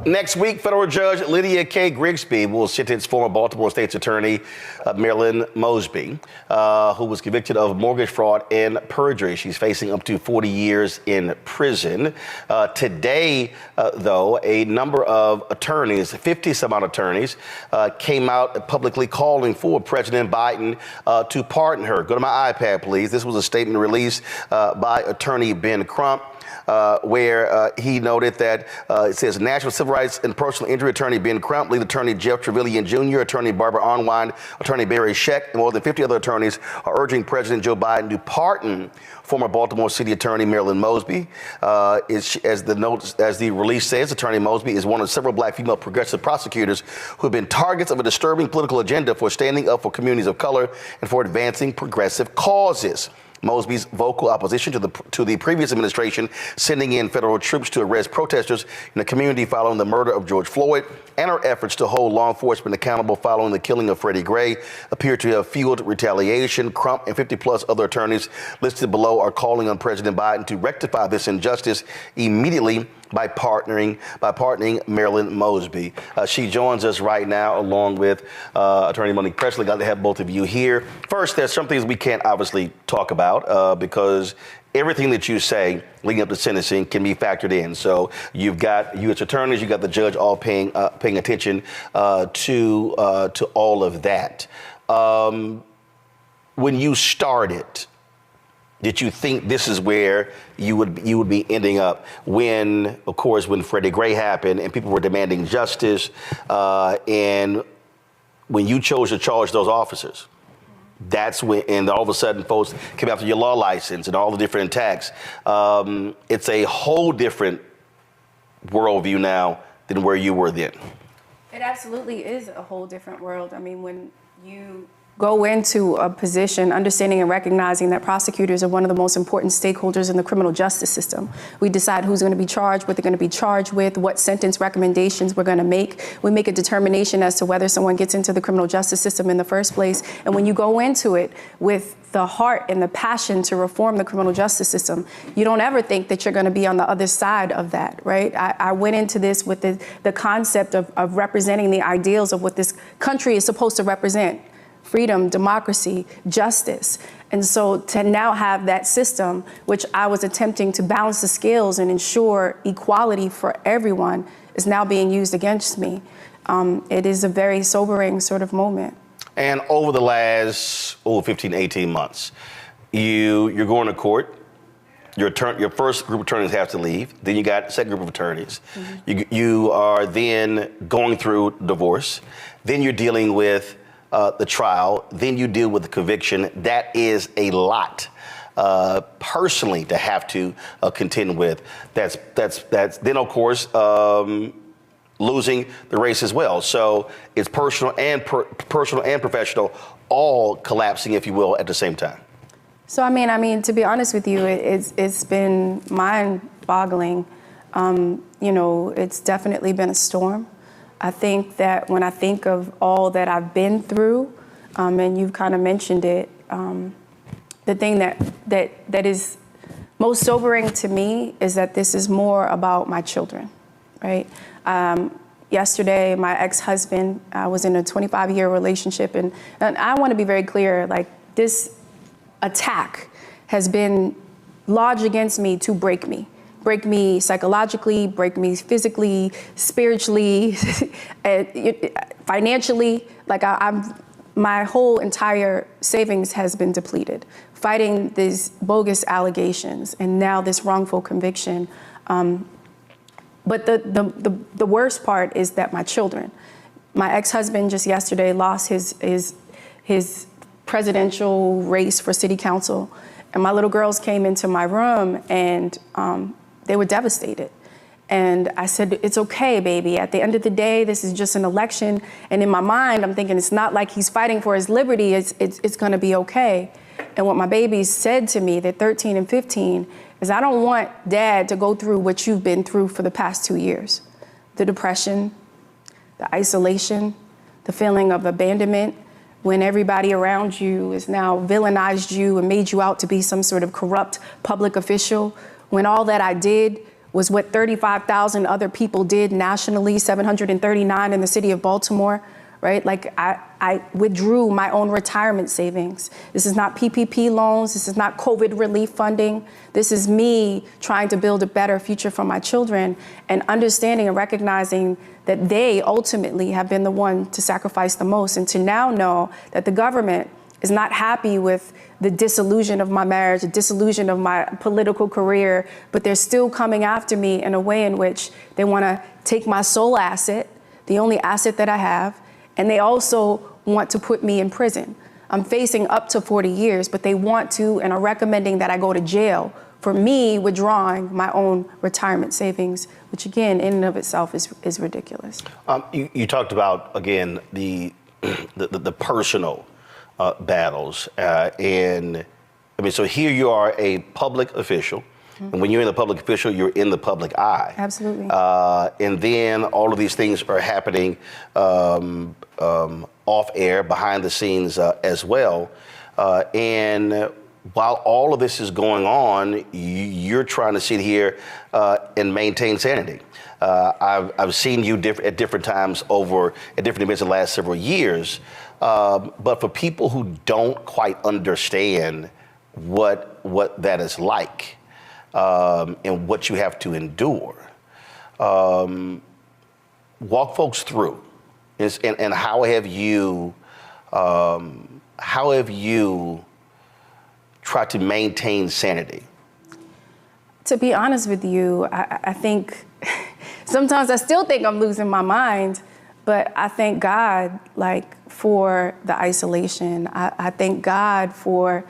Next week, federal judge Lydia Kay Griggsby will sentence former Baltimore State's attorney Marilyn Mosby, who was convicted of mortgage fraud and perjury. She's facing up to 40 years in prison. Today, though, a number of attorneys, 50-some-odd attorneys, came out publicly calling for President Biden to pardon her. Go to my iPad, please. This was a statement released by attorney Ben Crump. Where he noted that it says National Civil Rights and Personal Injury Attorney Ben Crump, lead attorney Jeff Trevelyan Jr., attorney Barbara Unwine, attorney Barry Scheck, and more than 50 other attorneys are urging President Joe Biden to pardon former Baltimore City Attorney Marilyn Mosby. As the release says, Attorney Mosby is one of several black female progressive prosecutors who have been targets of a disturbing political agenda for standing up for communities of color and for advancing progressive causes. Mosby's vocal opposition to the previous administration sending in federal troops to arrest protesters in the community following the murder of George Floyd and her efforts to hold law enforcement accountable following the killing of Freddie Gray appear to have fueled retaliation. Crump and 50-plus other attorneys listed below are calling on President Biden to rectify this injustice immediately by pardoning Marilyn Mosby. She joins us right now along with attorney Monique Pressley. Glad to have both of you here. First, there's some things we can't obviously talk about because everything that you say leading up to sentencing can be factored in. So you've got U.S. attorneys, you've got the judge all paying attention to all of that. When you started, did you think this is where you would be ending up when, of course, when Freddie Gray happened and people were demanding justice, and when you chose to charge those officers? That's when, and all of a sudden, folks came after your law license and all the different attacks. It's a whole different worldview now than where you were then. It absolutely is a whole different world. I mean, when you go into a position understanding and recognizing that prosecutors are one of the most important stakeholders in the criminal justice system. We decide who's going to be charged, what they're going to be charged with, what sentence recommendations we're going to make. We make a determination as to whether someone gets into the criminal justice system in the first place. And when you go into it with the heart and the passion to reform the criminal justice system, you don't ever think that you're going to be on the other side of that, right? I went into this with the concept of representing the ideals of what this country is supposed to represent: freedom, democracy, justice. And so to now have that system, which I was attempting to balance the scales and ensure equality for everyone, is now being used against me. It is a very sobering sort of moment. And over the last 15, 18 months, you're going to court. Your first group of attorneys have to leave. Then you got a second group of attorneys. Mm-hmm. You are then going through divorce. Then you're dealing with the trial, then you deal with the conviction. That is a lot personally to have to contend with. That's then of course losing the race as well. So it's personal and professional, all collapsing, if you will, at the same time. So I mean, to be honest with you, it's been mind-boggling. You know, it's definitely been a storm. I think that when I think of all that I've been through, and you've kind of mentioned it, the thing that is most sobering to me is that this is more about my children, right? Yesterday, my ex-husband, I was in a 25-year relationship, and I want to be very clear, like, this attack has been lodged against me to break me. Break me psychologically, break me physically, spiritually, financially. Like my whole entire savings has been depleted, fighting these bogus allegations and now this wrongful conviction. But the worst part is that my children, my ex-husband just yesterday lost his presidential race for city council, and my little girls came into my room and they were devastated. And I said, it's okay, baby. At the end of the day, this is just an election. And in my mind, I'm thinking it's not like he's fighting for his liberty. It's gonna be okay. And what my babies said to me, they're 13 and 15, is I don't want dad to go through what you've been through for the past 2 years. The depression, the isolation, the feeling of abandonment, when everybody around you is now villainized you and made you out to be some sort of corrupt public official, when all that I did was what 35,000 other people did nationally, 739 in the city of Baltimore, right? Like I withdrew my own retirement savings. This is not PPP loans. This is not COVID relief funding. This is me trying to build a better future for my children and understanding and recognizing that they ultimately have been the one to sacrifice the most, and to now know that the government is not happy with the disillusion of my marriage, the disillusion of my political career, but they're still coming after me in a way in which they want to take my sole asset, the only asset that I have, and they also want to put me in prison. I'm facing up to 40 years, but they want to and are recommending that I go to jail for me withdrawing my own retirement savings, which again, in and of itself is ridiculous. You talked about, again, the personal battles. And I mean, so here you are a public official. Mm-hmm. And when you're in the public official, you're in the public eye. Absolutely. And then all of these things are happening off air, behind the scenes as well. And while all of this is going on, you're trying to sit here and maintain sanity. I've seen you at different times at different events in the last several years. But for people who don't quite understand what that is like and what you have to endure, walk folks through. And how have you tried to maintain sanity? To be honest with you, I think sometimes I still think I'm losing my mind, but I thank God, for the isolation. I thank God to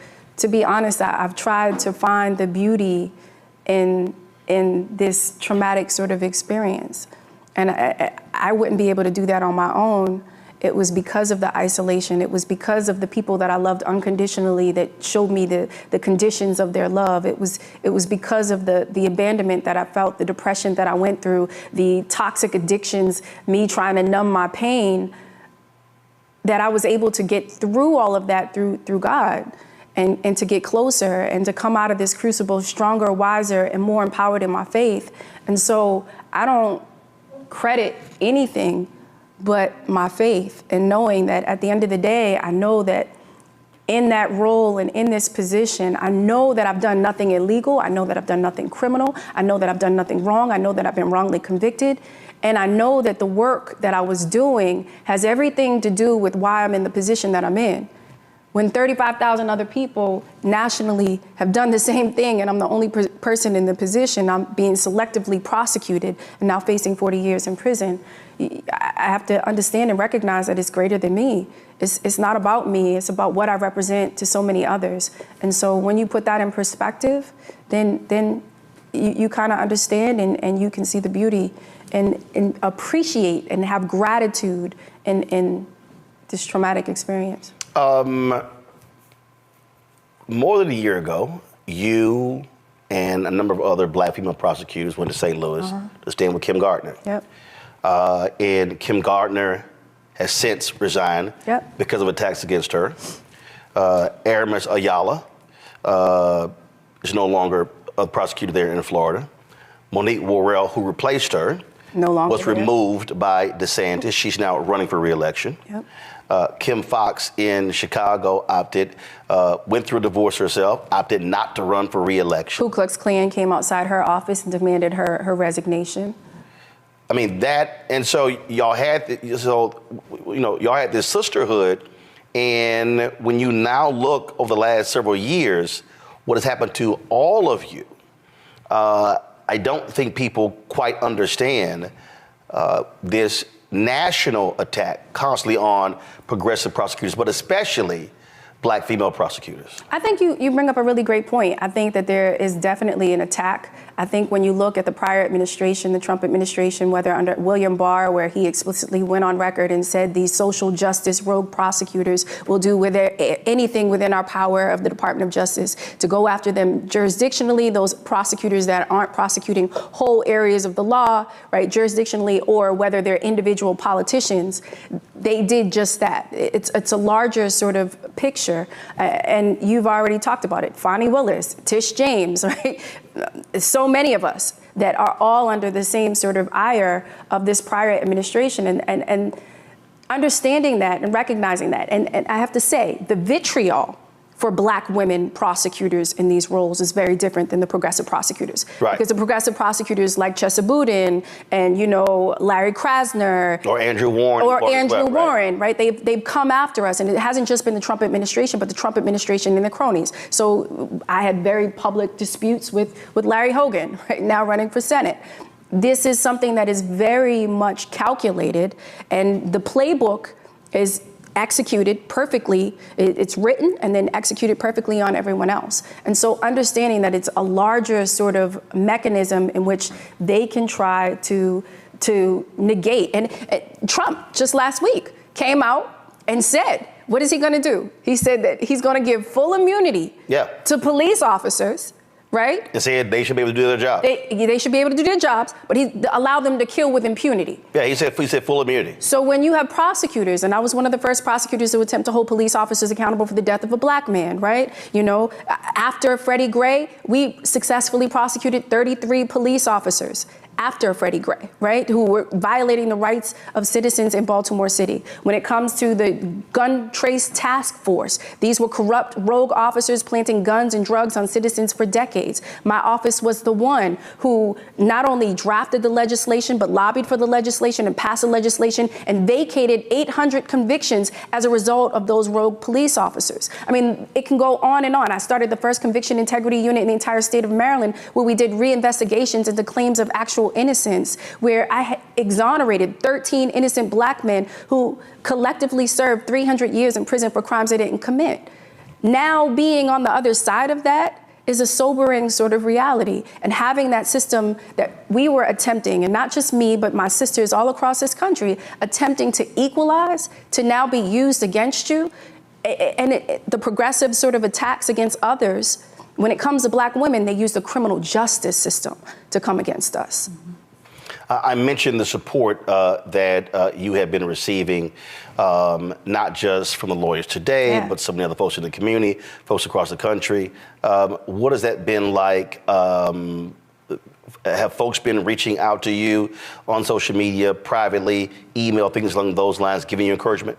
be honest, I've tried to find the beauty in this traumatic sort of experience. And I wouldn't be able to do that on my own. It was because of the isolation. It was because of the people that I loved unconditionally that showed me the conditions of their love. It was because of the abandonment that I felt, the depression that I went through, the toxic addictions, me trying to numb my pain, that I was able to get through all of that through God and to get closer and to come out of this crucible stronger, wiser, and more empowered in my faith. And so I don't credit anything but my faith, and knowing that at the end of the day, I know that in that role and in this position, I know that I've done nothing illegal. I know that I've done nothing criminal. I know that I've done nothing wrong. I know that I've been wrongly convicted. And I know that the work that I was doing has everything to do with why I'm in the position that I'm in. When 35,000 other people nationally have done the same thing and I'm the only person in the position, I'm being selectively prosecuted and now facing 40 years in prison, I have to understand and recognize that it's greater than me. It's not about me, it's about what I represent to so many others. And so when you put that in perspective, then you kind of understand and you can see the beauty and appreciate and have gratitude in this traumatic experience. More than a year ago, you and a number of other Black female prosecutors went to St. Louis to stand with Kim Gardner. Yep. And Kim Gardner has since resigned because of attacks against her. Aramis Ayala is no longer a prosecutor there in Florida. Monique Worrell, who replaced her, was removed by DeSantis. She's now running for re-election. Yep. Kim Foxx in Chicago went through a divorce herself, opted not to run for re-election. Ku Klux Klan came outside her office and demanded her resignation. I mean, and so y'all had this sisterhood, and when you now look over the last several years, what has happened to all of you, I don't think people quite understand this national attack constantly on progressive prosecutors, but especially Black female prosecutors. I think you bring up a really great point. I think that there is definitely an attack. I think when you look at the prior administration, the Trump administration, whether under William Barr, where he explicitly went on record and said these social justice rogue prosecutors will do anything within our power of the Department of Justice to go after them jurisdictionally, those prosecutors that aren't prosecuting whole areas of the law, right, jurisdictionally, or whether they're individual politicians. they did just that. It's a larger sort of picture, and you've already talked about it. Fonnie Willis, Tish James, right? So many of us that are all under the same sort of ire of this prior administration, and understanding that and recognizing that. And I have to say, the vitriol for Black women prosecutors in these roles is very different than the progressive prosecutors. Right. Because the progressive prosecutors like Chesa Boudin and, you know, Larry Krasner. Or Andrew Warren. Warren, right? They've come after us, and it hasn't just been the Trump administration, but the Trump administration and the cronies. So I had very public disputes with Larry Hogan, right, now running for Senate. This is something that is very much calculated, and the playbook is executed perfectly. It's written and then executed perfectly on everyone else. And so understanding that it's a larger sort of mechanism in which they can try to negate. And Trump just last week came out and said, what is he going to do? He said that he's going to give full immunity to police officers, right? And said they should be able to do their job. They should be able to do their jobs, but he allowed them to kill with impunity. Yeah, he said full immunity. So when you have prosecutors, and I was one of the first prosecutors to attempt to hold police officers accountable for the death of a Black man, right? You know, after Freddie Gray, we successfully prosecuted 33 police officers after Freddie Gray, right, who were violating the rights of citizens in Baltimore City. When it comes to the gun trace task force, these were corrupt rogue officers planting guns and drugs on citizens for decades. My office was the one who not only drafted the legislation, but lobbied for the legislation and passed the legislation and vacated 800 convictions as a result of those rogue police officers. I mean, it can go on and on. I started the first conviction integrity unit in the entire state of Maryland, where we did reinvestigations into claims of actual innocence, where I exonerated 13 innocent Black men who collectively served 300 years in prison for crimes they didn't commit. Now being on the other side of that is a sobering sort of reality. And having that system that we were attempting, and not just me, but my sisters all across this country, attempting to equalize, to now be used against you, and the progressive sort of attacks against others. When it comes to Black women, they use the criminal justice system to come against us. I mentioned the support that you have been receiving, not just from the Lawyers Today, but some of the other folks in the community, folks across the country. What has that been like? Have folks been reaching out to you on social media, privately, email, things along those lines, giving you encouragement?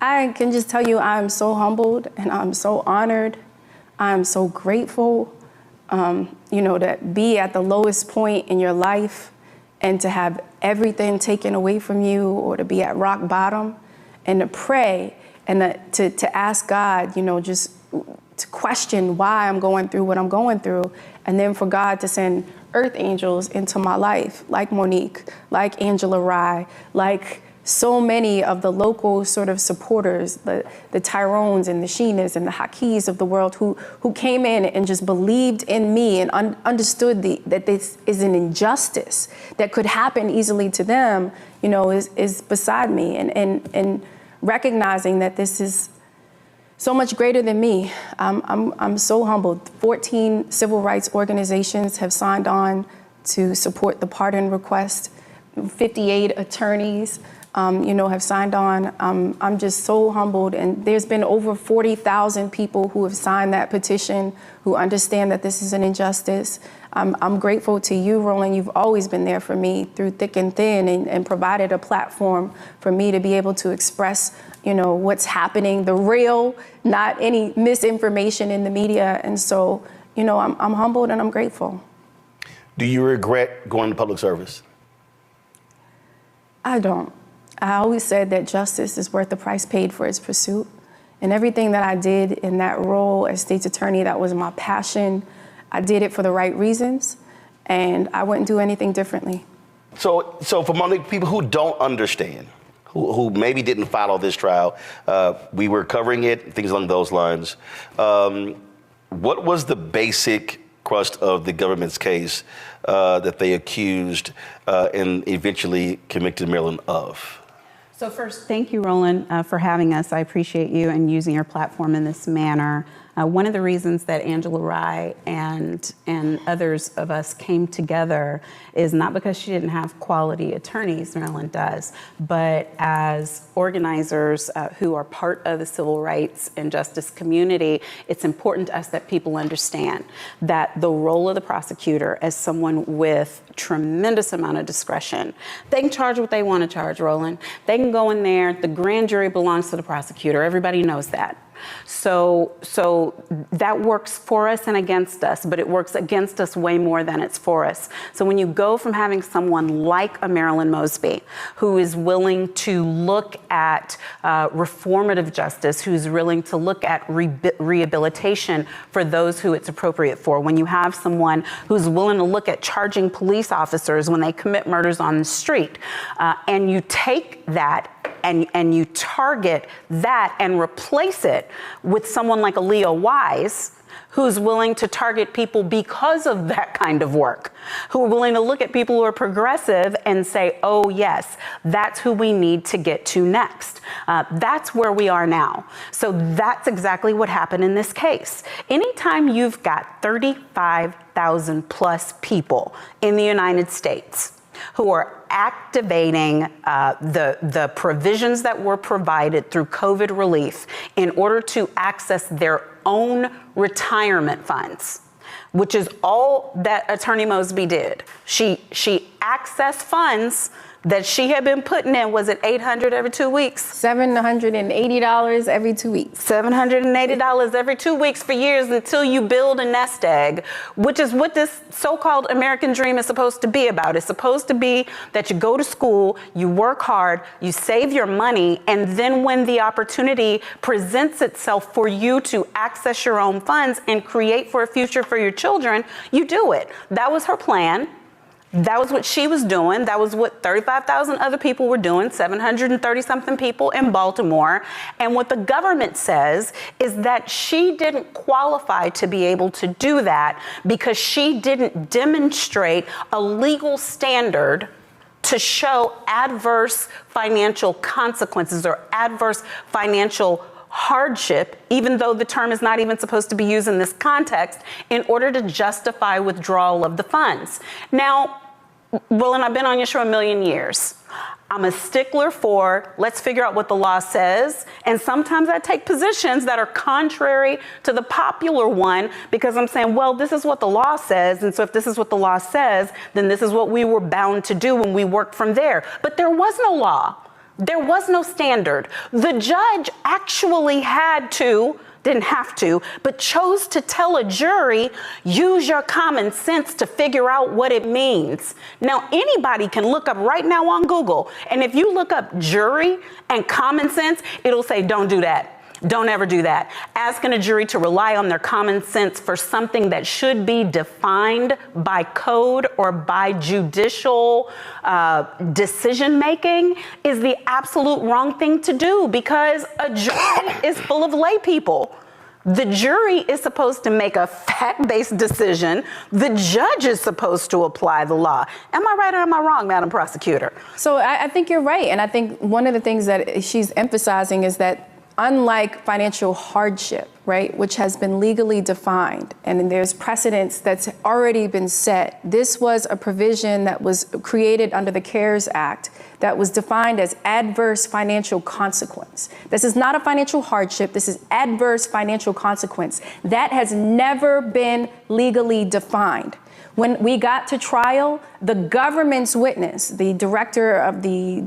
I can just tell you I'm so humbled and I'm so honored. I'm so grateful, you know, to be at the lowest point in your life and to have everything taken away from you, or to be at rock bottom, and to pray and to ask God, you know, just to question why I'm going through what I'm going through, and then for God to send earth angels into my life, like Monique, like Angela Rye, like so many of the local sort of supporters, the Tyrones and the Sheenas and the Hakis of the world who came in and just believed in me and understood that this is an injustice that could happen easily to them, you know, is beside me. And recognizing that this is so much greater than me. I'm so humbled. 14 civil rights organizations have signed on to support the pardon request. 58 attorneys you know, have signed on. I'm just so humbled, and there's been over 40,000 people who have signed that petition, who understand that this is an injustice. I'm grateful to you, Roland. You've always been there for me through thick and thin, and provided a platform for me to be able to express, you know, what's happening, the real, not any misinformation in the media. And so, you know, I'm humbled and I'm grateful. Do you regret going to public service? I don't. I always said that justice is worth the price paid for its pursuit. And everything that I did in that role as state's attorney, that was my passion. I did it for the right reasons, and I wouldn't do anything differently. So for Monique, people who don't understand, who maybe didn't follow this trial, we were covering it, things along those lines. What was the basic crust of the government's case that they accused and eventually convicted Marilyn of? So first, thank you, Roland, for having us. I appreciate you and using your platform in this manner. One of the reasons that Angela Rye and others of us came together is not because she didn't have quality attorneys, Marilyn does, but as organizers who are part of the civil rights and justice community, it's important to us that people understand that the role of the prosecutor as someone with tremendous amount of discretion, they can charge what they want to charge, Roland. They can go in there. The grand jury belongs to the prosecutor. Everybody knows that. So that works for us and against us, but it works against us way more than it's for us. So when you go from having someone like a Marilyn Mosby, who is willing to look at reformative justice, who's willing to look at rehabilitation for those who it's appropriate for, when you have someone who's willing to look at charging police officers when they commit murders on the street, and you take that and you target that and replace it with someone like a Leo Wise, who's willing to target people because of that kind of work, who are willing to look at people who are progressive and say, oh yes, that's who we need to get to next. That's where we are now. So that's exactly what happened in this case. Anytime you've got 35,000 plus people in the United States who are activating the provisions that were provided through COVID relief in order to access their own retirement funds, which is all that Attorney Mosby did. She accessed funds that she had been putting in. Was it $800 every 2 weeks? $780 every 2 weeks. $780 every 2 weeks for years until you build a nest egg, which is what this so-called American dream is supposed to be about. It's supposed to be that you go to school, you work hard, you save your money, and then when the opportunity presents itself for you to access your own funds and create for a future for your children, you do it. That was her plan. That was what she was doing. That was what 35,000 other people were doing, 730 something people in Baltimore. And what the government says is that she didn't qualify to be able to do that because she didn't demonstrate a legal standard to show adverse financial consequences or adverse financial hardship, even though the term is not even supposed to be used in this context, in order to justify withdrawal of the funds. Now, Roland, I've been on your show a million years. I'm a stickler for let's figure out what the law says. And sometimes I take positions that are contrary to the popular one because I'm saying, well, this is what the law says. And so if this is what the law says, then this is what we were bound to do when we worked from there. But there was no law. There was no standard. The judge actually didn't have to, but chose to tell a jury, use your common sense to figure out what it means. Now, anybody can look up right now on Google, and if you look up jury and common sense, it'll say, don't do that. Don't ever do that. Asking a jury to rely on their common sense for something that should be defined by code or by judicial decision making is the absolute wrong thing to do because a jury is full of lay people. The jury is supposed to make a fact-based decision. The judge is supposed to apply the law. Am I right or am I wrong, Madam Prosecutor? So I think you're right. And I think one of the things that she's emphasizing is that unlike financial hardship, right, which has been legally defined, and there's precedents that's already been set, this was a provision that was created under the CARES Act that was defined as adverse financial consequence. This is not a financial hardship. This is adverse financial consequence. That has never been legally defined. When we got to trial, the government's witness, the director of the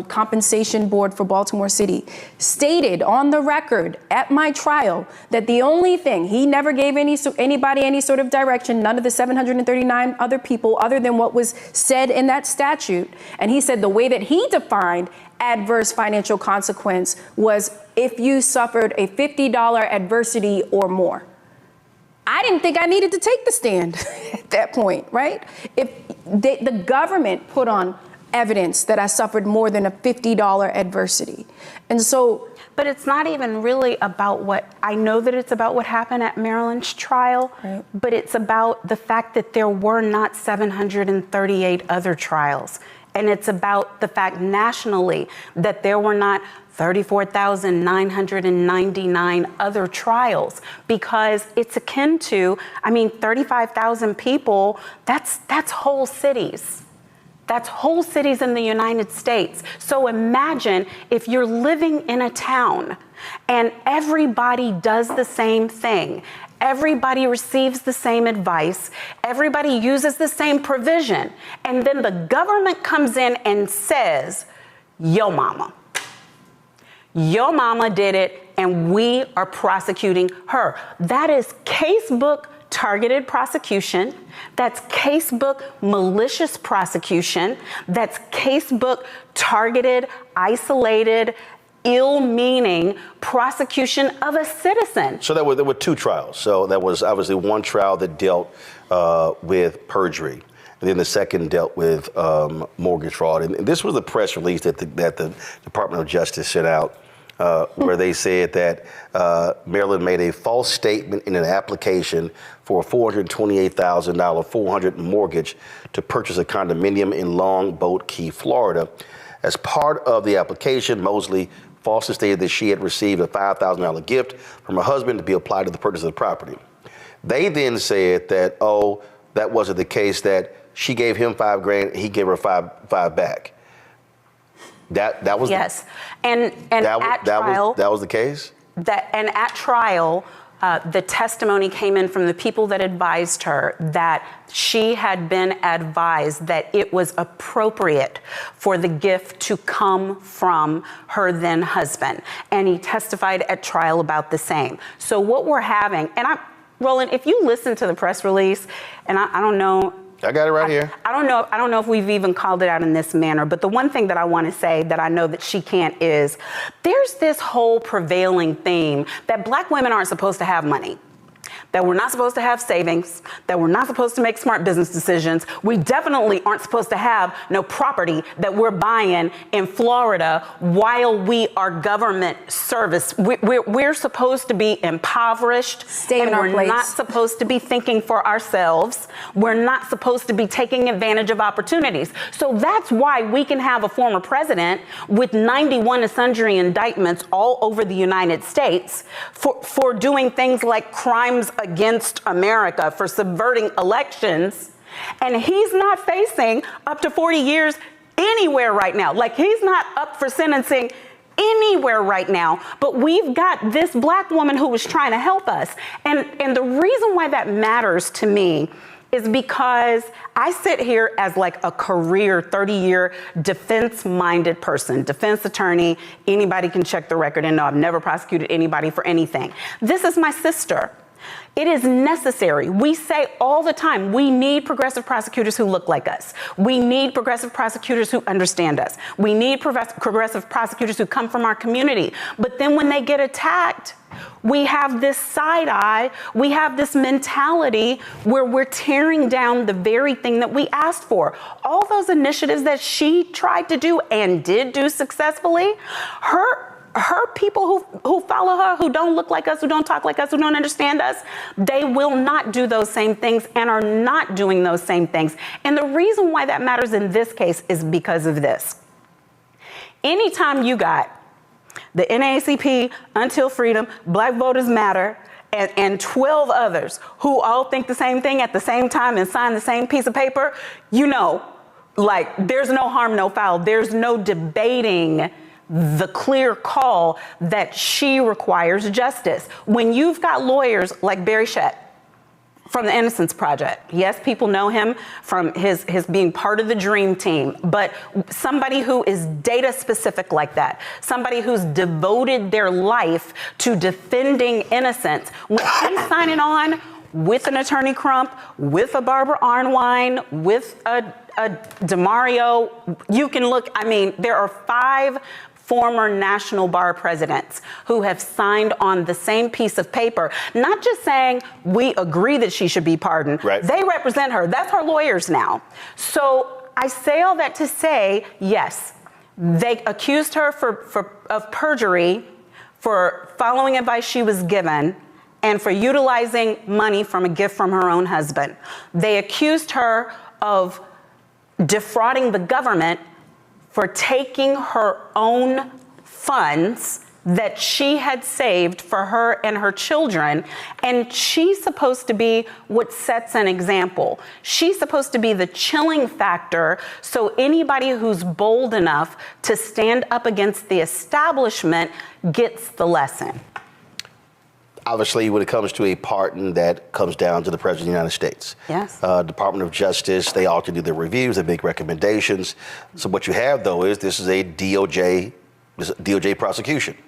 compensation board for Baltimore City, stated on the record at my trial that the only thing, he never gave anybody any sort of direction, none of the 739 other people, other than what was said in that statute. And he said the way that he defined adverse financial consequence was if you suffered a $50 adversity or more. I didn't think I needed to take the stand at that point, right? If the government put on evidence that I suffered more than a $50 adversity. And so, but it's not even really about I know that it's about what happened at Marilyn's trial, right, but it's about the fact that there were not 738 other trials. And it's about the fact nationally that there were not 34,999 other trials, because it's akin to, 35,000 people, that's whole cities. That's whole cities in the United States. So imagine if you're living in a town and everybody does the same thing. Everybody receives the same advice. Everybody uses the same provision. And then the government comes in and says, yo mama did it, and we are prosecuting her. That is casebook targeted prosecution. That's casebook malicious prosecution. That's casebook targeted, isolated, ill-meaning prosecution of a citizen. So there were two trials. So there was obviously one trial that dealt with perjury, and then the second dealt with mortgage fraud. And this was the press release that the Department of Justice sent out, where they said that Marilyn made a false statement in an application for a $428,000 400 mortgage to purchase a condominium in Longboat Key, Florida. As part of the application, Mosley falsely stated that she had received a $5,000 gift from her husband to be applied to the purchase of the property. They then said that, that wasn't the case, that she gave him $5,000, he gave her five back. That was yes, and at trial that was the case. At trial, the testimony came in from the people that advised her that she had been advised that it was appropriate for the gift to come from her then husband, and he testified at trial about the same. So what we're having, and Roland, if you listen to the press release, and I don't know. I got it right here. I don't know if we've even called it out in this manner, but the one thing that I want to say that I know that she can't is there's this whole prevailing theme that Black women aren't supposed to have money, that we're not supposed to have savings, that we're not supposed to make smart business decisions. We definitely aren't supposed to have no property that we're buying in Florida while we are government service. We're supposed to be impoverished. Stay in our place. We're not supposed to be thinking for ourselves. We're not supposed to be taking advantage of opportunities. So that's why we can have a former president with 91 and sundry indictments all over the United States for doing things like crimes against America, for subverting elections, and he's not facing up to 40 years anywhere right now. Like, he's not up for sentencing anywhere right now, but we've got this Black woman who was trying to help us. And the reason why that matters to me is because I sit here as like a career 30-year defense-minded person, defense attorney. Anybody can check the record and know I've never prosecuted anybody for anything. This is my sister. It is necessary. We say all the time, we need progressive prosecutors who look like us. We need progressive prosecutors who understand us. We need progressive prosecutors who come from our community. But then when they get attacked, we have this side eye, we have this mentality where we're tearing down the very thing that we asked for. All those initiatives that she tried to do and did do successfully, her people who follow her, who don't look like us, who don't talk like us, who don't understand us, they will not do those same things and are not doing those same things. And the reason why that matters in this case is because of this. Anytime you got the NAACP, Until Freedom, Black Voters Matter, and 12 others who all think the same thing at the same time and sign the same piece of paper, there's no harm, no foul. There's no debating the clear call that she requires justice. When you've got lawyers like Barry Shett from the Innocence Project, yes, people know him from his being part of the Dream Team, but somebody who is data specific like that, somebody who's devoted their life to defending innocence, when he's signing on with an Attorney Crump, with a Barbara Arnwine, with a DeMario, you can look, there are 5 former National Bar presidents who have signed on the same piece of paper, not just saying we agree that she should be pardoned. Right. They represent her. That's her lawyers now. So I say all that to say, yes, they accused her of perjury, for following advice she was given, and for utilizing money from a gift from her own husband. They accused her of defrauding the government for taking her own funds that she had saved for her and her children. And she's supposed to be what sets an example. She's supposed to be the chilling factor so anybody who's bold enough to stand up against the establishment gets the lesson. Obviously, when it comes to a pardon, that comes down to the President of the United States. Yes. Department of Justice, they all do their reviews, they make recommendations. So what you have, though, is this is a DOJ prosecution.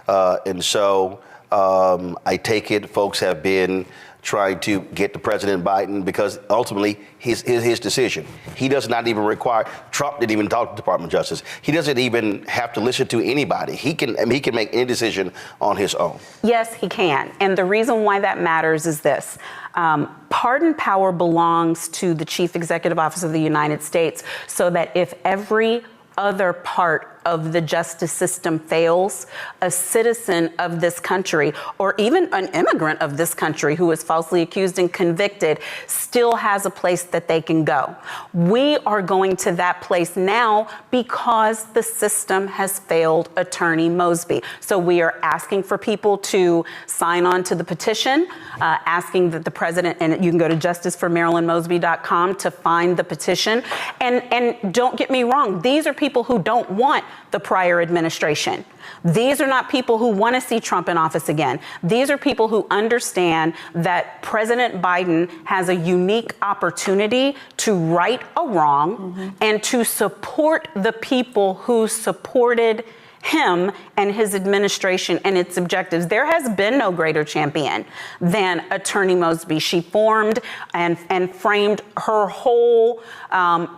And so I take it folks have been trying to get to President Biden because ultimately his decision. He does not even require, Trump didn't even talk to the Department of Justice. He doesn't even have to listen to anybody. He can make any decision on his own. Yes, he can. And the reason why that matters is this. Pardon power belongs to the Chief Executive Officer of the United States so that if every other part of the justice system fails, a citizen of this country, or even an immigrant of this country who is falsely accused and convicted, still has a place that they can go. We are going to that place now because the system has failed Attorney Mosby. So we are asking for people to sign on to the petition, asking that the president, and you can go to justiceformarilynmosby.com to find the petition. And don't get me wrong, these are people who don't want the prior administration. These are not people who want to see Trump in office again. These are people who understand that President Biden has a unique opportunity to right a wrong and to support the people who supported him and his administration and its objectives. There has been no greater champion than Attorney Mosby. She formed and framed her whole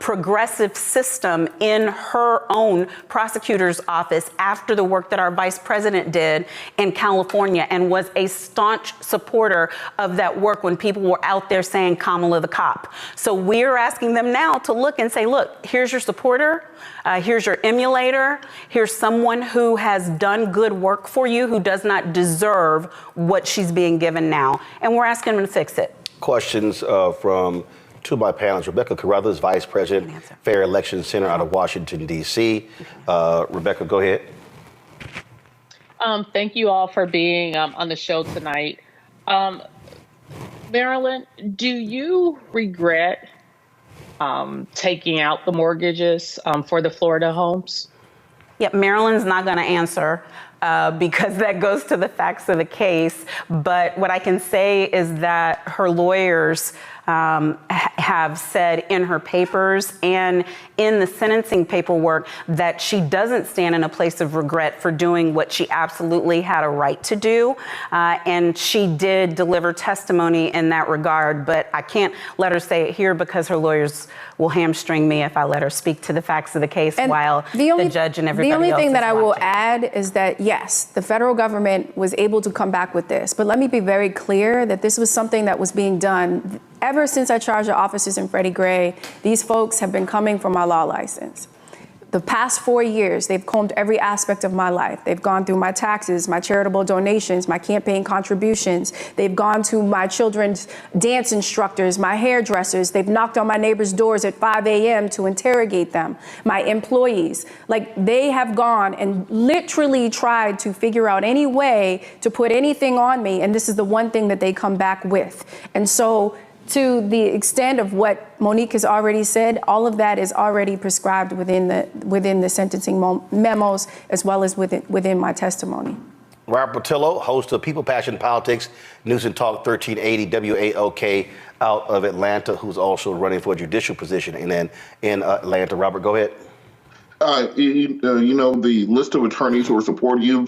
progressive system in her own prosecutor's office after the work that our vice president did in California, and was a staunch supporter of that work when people were out there saying Kamala the cop. So we're asking them now to look and say, look, here's your supporter. Here's your emulator. Here's someone who has done good work for you, who does not deserve what she's being given now. And we're asking them to fix it. Questions from two of my panelists. Rebecca Carruthers, Vice President, Fair Election Center out of Washington, D.C. Rebecca, go ahead. Thank you all for being on the show tonight. Marilyn, do you regret taking out the mortgages for the Florida homes? Yep, Marilyn's not going to answer because that goes to the facts of the case. But what I can say is that her lawyers have said in her papers and in the sentencing paperwork that she doesn't stand in a place of regret for doing what she absolutely had a right to do. And she did deliver testimony in that regard, but I can't let her say it here because her lawyers will hamstring me if I let her speak to the facts of the case while the judge and everybody else is watching. The only thing that I will add is that, yes, the federal government was able to come back with this, but let me be very clear that this was something that was being done ever since I charged the officers in Freddie Gray. These folks have been coming for my law license. The past 4 years, they've combed every aspect of my life. They've gone through my taxes, my charitable donations, my campaign contributions. They've gone to my children's dance instructors, my hairdressers. They've knocked on my neighbors' doors at 5 a.m. to interrogate them, my employees. Like, they have gone and literally tried to figure out any way to put anything on me, and this is the one thing that they come back with. And so, to the extent of what Monique has already said, all of that is already prescribed within the sentencing memos, as well as within my testimony. Robert Patillo, host of People, Passion, Politics, News and Talk 1380 WAOK out of Atlanta, who's also running for a judicial position in Atlanta. Robert, go ahead. You know, the list of attorneys who are supporting you,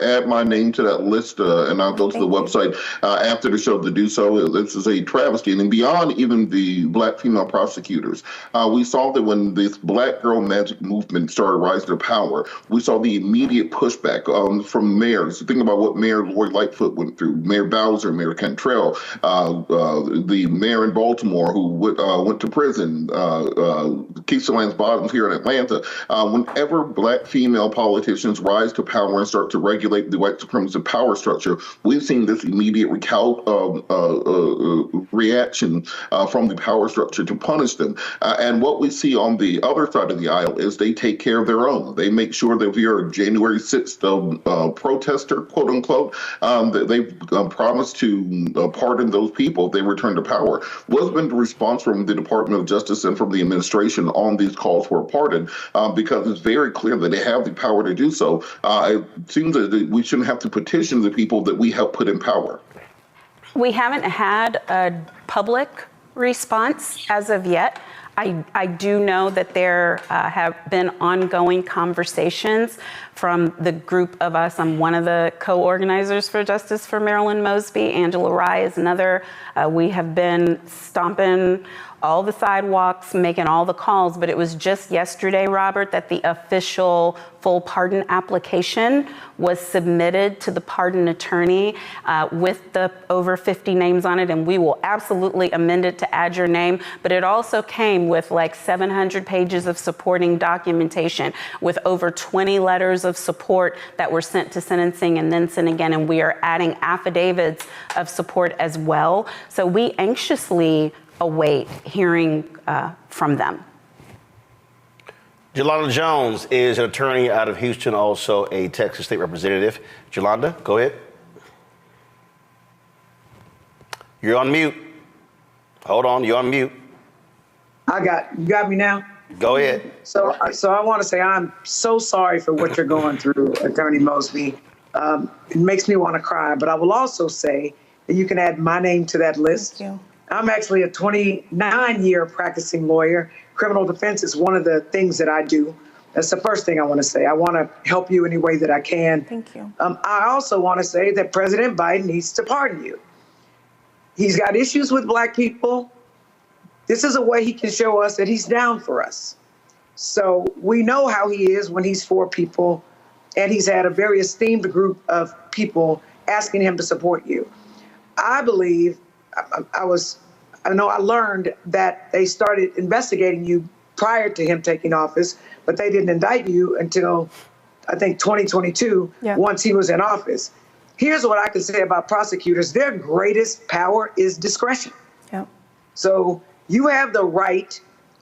add my name to that list, and I'll go to the website after the show to do so. This is a travesty. And beyond even the black female prosecutors, we saw that when this Black Girl Magic movement started rising to power, we saw the immediate pushback from mayors. Think about what Mayor Lori Lightfoot went through, Mayor Bowser, Mayor Cantrell, the mayor in Baltimore who went to prison, Keisha Lance Bottoms here in Atlanta. Whenever Black female politicians rise to power and start to regulate the white supremacist power structure, we've seen this immediate reaction from the power structure to punish them. And what we see on the other side of the aisle is they take care of their own. They make sure that if you're a January 6th protester, quote unquote, they promise to pardon those people if they return to power. What's been the response from the Department of Justice and from the administration on these calls for a pardon? Because it's very clear that they have the power to do so. It seems that we shouldn't have to petition the people that we help put in power. We haven't had a public response as of yet. I do know that there have been ongoing conversations from the group of us. I'm one of the co-organizers for Justice for Marilyn Mosby. Angela Rye is another. We have been stomping all the sidewalks, making all the calls, but it was just yesterday, Robert, that the official full pardon application was submitted to the pardon attorney with the over 50 names on it, and we will absolutely amend it to add your name. But it also came with like 700 pages of supporting documentation with over 20 letters of support that were sent to sentencing and then sent again, and we are adding affidavits of support as well. So we anxiously await hearing from them. Jolanda Jones is an attorney out of Houston, also a Texas state representative. Jolanda, go ahead. You're on mute. Hold on, you're on mute. You got me now? Go ahead. So I want to say I'm so sorry for what you're going through, Attorney Mosby. It makes me want to cry, but I will also say that you can add my name to that list. Thank you. I'm actually a 29-year practicing lawyer. Criminal defense is one of the things that I do. That's the first thing I want to say. I want to help you any way that I can. Thank you. I also want to say that President Biden needs to pardon you. He's got issues with Black people. This is a way he can show us that he's down for us. So we know how he is when he's for people, and he's had a very esteemed group of people asking him to support you. I believe I learned that they started investigating you prior to him taking office, but they didn't indict you until, I think, 2022, once he was in office. Here's what I can say about prosecutors. Their greatest power is discretion. Yep. So you have the right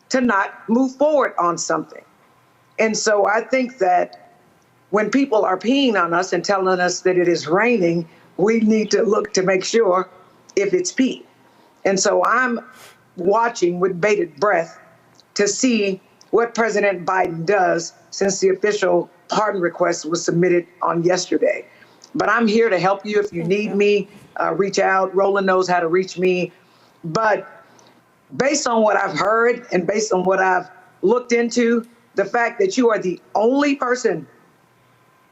to not move forward on something. And so I think that when people are peeing on us and telling us that it is raining, we need to look to make sure if it's pee. And so I'm watching with bated breath to see what President Biden does since the official pardon request was submitted on yesterday. But I'm here to help you if you need me. Reach out. Roland knows how to reach me. But based on what I've heard and based on what I've looked into, the fact that you are the only person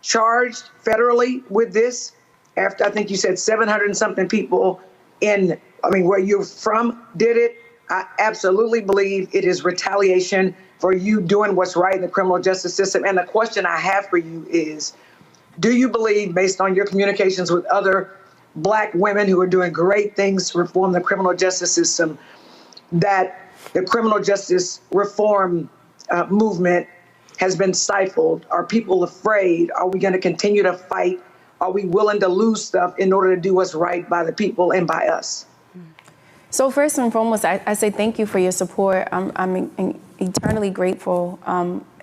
charged federally with this, after I think you said 700 and something people where you're from did it, I absolutely believe it is retaliation for you doing what's right in the criminal justice system. And the question I have for you is, do you believe, based on your communications with other Black women who are doing great things to reform the criminal justice system, that the criminal justice reform movement has been stifled? Are people afraid? Are we going to continue to fight? Are we willing to lose stuff in order to do what's right by the people and by us? So first and foremost, I say thank you for your support. I'm eternally grateful,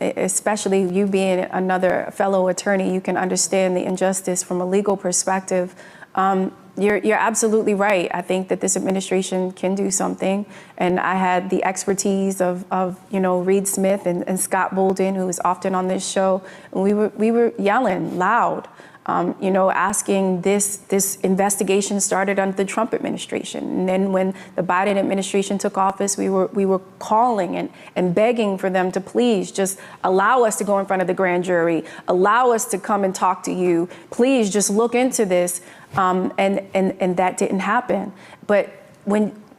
especially you being another fellow attorney. You can understand the injustice from a legal perspective. You're absolutely right. I think that this administration can do something. And I had the expertise of Reed Smith and Scott Bolden, who is often on this show. And we were yelling loud. Asking this investigation started under the Trump administration. And then when the Biden administration took office, we were calling and begging for them to please just allow us to go in front of the grand jury, allow us to come and talk to you. Please just look into this. And that didn't happen. But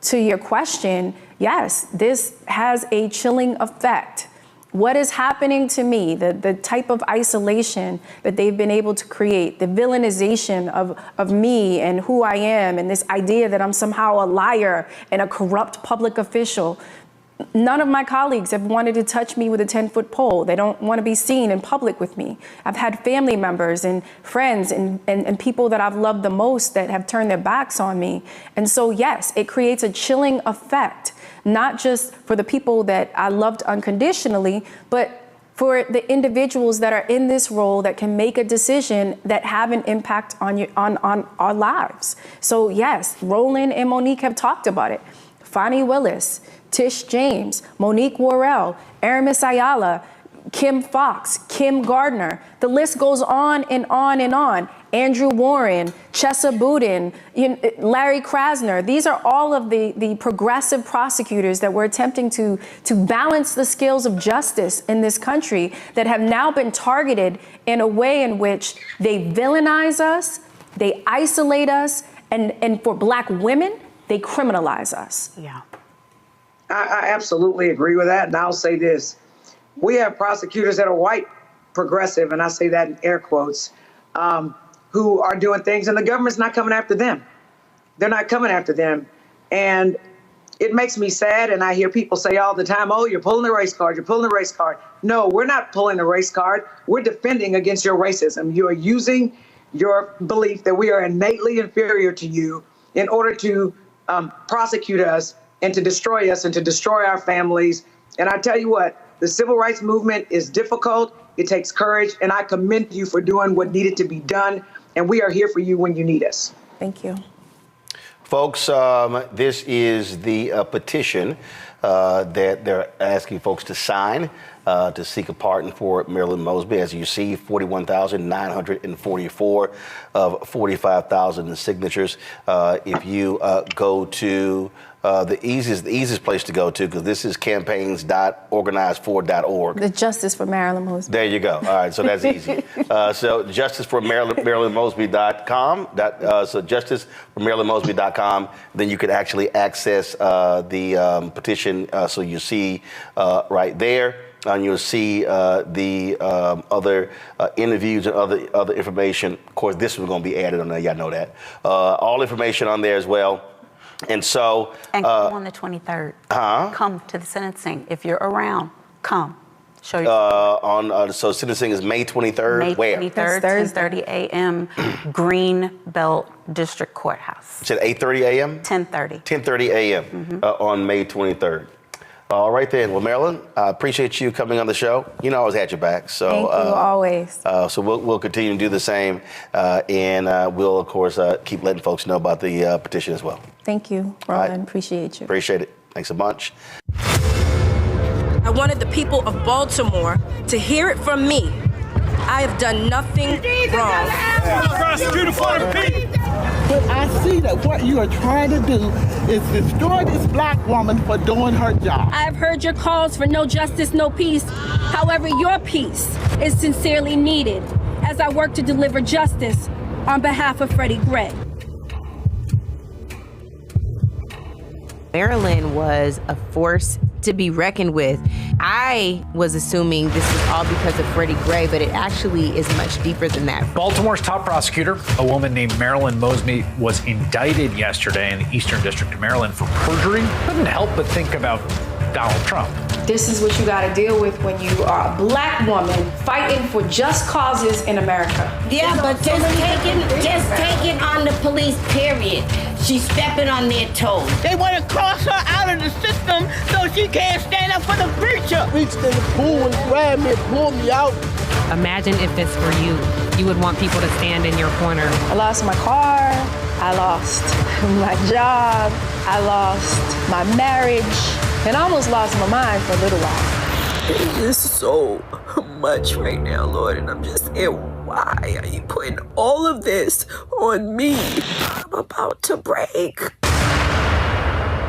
to your question, yes, this has a chilling effect. What is happening to me, the type of isolation that they've been able to create, the villainization of me and who I am, and this idea that I'm somehow a liar and a corrupt public official, None of my colleagues have wanted to touch me with a 10-foot pole. They don't want to be seen in public with me. I've had family members and friends and people that I've loved the most that have turned their backs on me. And so, yes, it creates a chilling effect, not just for the people that I loved unconditionally, but for the individuals that are in this role that can make a decision that have an impact on our lives. So, yes, Roland and Monique have talked about it. Fonnie Willis, Tish James, Monique Worrell, Aramis Ayala, Kim Fox, Kim Gardner. The list goes on and on and on. Andrew Warren, Chesa Boudin, Larry Krasner. These are all of the progressive prosecutors that were attempting to balance the scales of justice in this country that have now been targeted in a way in which they villainize us, they isolate us, and for Black women, they criminalize us. Yeah. I absolutely agree with that. And I'll say this. We have prosecutors that are white progressive, and I say that in air quotes, who are doing things, and the government's not coming after them. They're not coming after them. And it makes me sad, and I hear people say all the time, oh, you're pulling the race card, you're pulling the race card. No, we're not pulling the race card. We're defending against your racism. You are using your belief that we are innately inferior to you in order to prosecute us and to destroy us and to destroy our families. And I tell you what, the civil rights movement is difficult. It takes courage, and I commend you for doing what needed to be done. And we are here for you when you need us. Thank you. Folks, this is the petition that they're asking folks to sign to seek a pardon for Marilyn Mosby. As you see, 41,944 of 45,000 signatures. If you go to the easiest place to go to, because this is campaigns.organizefor.org. The Justice for Marilyn Mosby. There you go. All right, so that's easy. So justice for MarilynMosby.com. So justice for MarilynMosby.com. Then you can actually access the petition. So you see right there. And you'll see the other interviews and other information. Of course, this was going to be added on there. Y'all know that. All information on there as well. And so... And come on the 23rd. Come to the sentencing. If you're around, come. Show you. So sentencing is May 23rd. May Where? 23rd, 10:30 a.m., Greenbelt District Courthouse. You said 8:30 a.m.? 10:30. 10:30 a.m. On May 23rd. All right then. Well, Marilyn, I appreciate you coming on the show. You know I always had your back. So thank you, always. So we'll continue to do the same, and we'll of course keep letting folks know about the petition as well. Thank you, Roland. Appreciate you. Appreciate it. Thanks a bunch. I wanted the people of Baltimore to hear it from me. I have done nothing wrong. Prosecuted for the people. But I see that what you are trying to do is destroy this Black woman for doing her job. I have heard your calls for no justice, no peace. However, your peace is sincerely needed as I work to deliver justice on behalf of Freddie Gray. Marilyn was a force to be reckoned with. I was assuming this was all because of Freddie Gray, but it actually is much deeper than that. Baltimore's top prosecutor, a woman named Marilyn Mosby, was indicted yesterday in the Eastern District of Maryland for perjury. Couldn't help but think about Donald Trump. This is what you got to deal with when you are a Black woman fighting for just causes in America. Yeah, but just taking on the police, period. She's stepping on their toes. They want to cross her out of the system so she can't stand up for the preacher. Reached in the pool and grabbed me and pulled me out. Imagine if this were you. You would want people to stand in your corner. I lost my car. I lost my job. I lost my marriage. And I almost lost my mind for a little while. It is so much right now, Lord, and I'm just saying, why are you putting all of this on me? I'm about to break.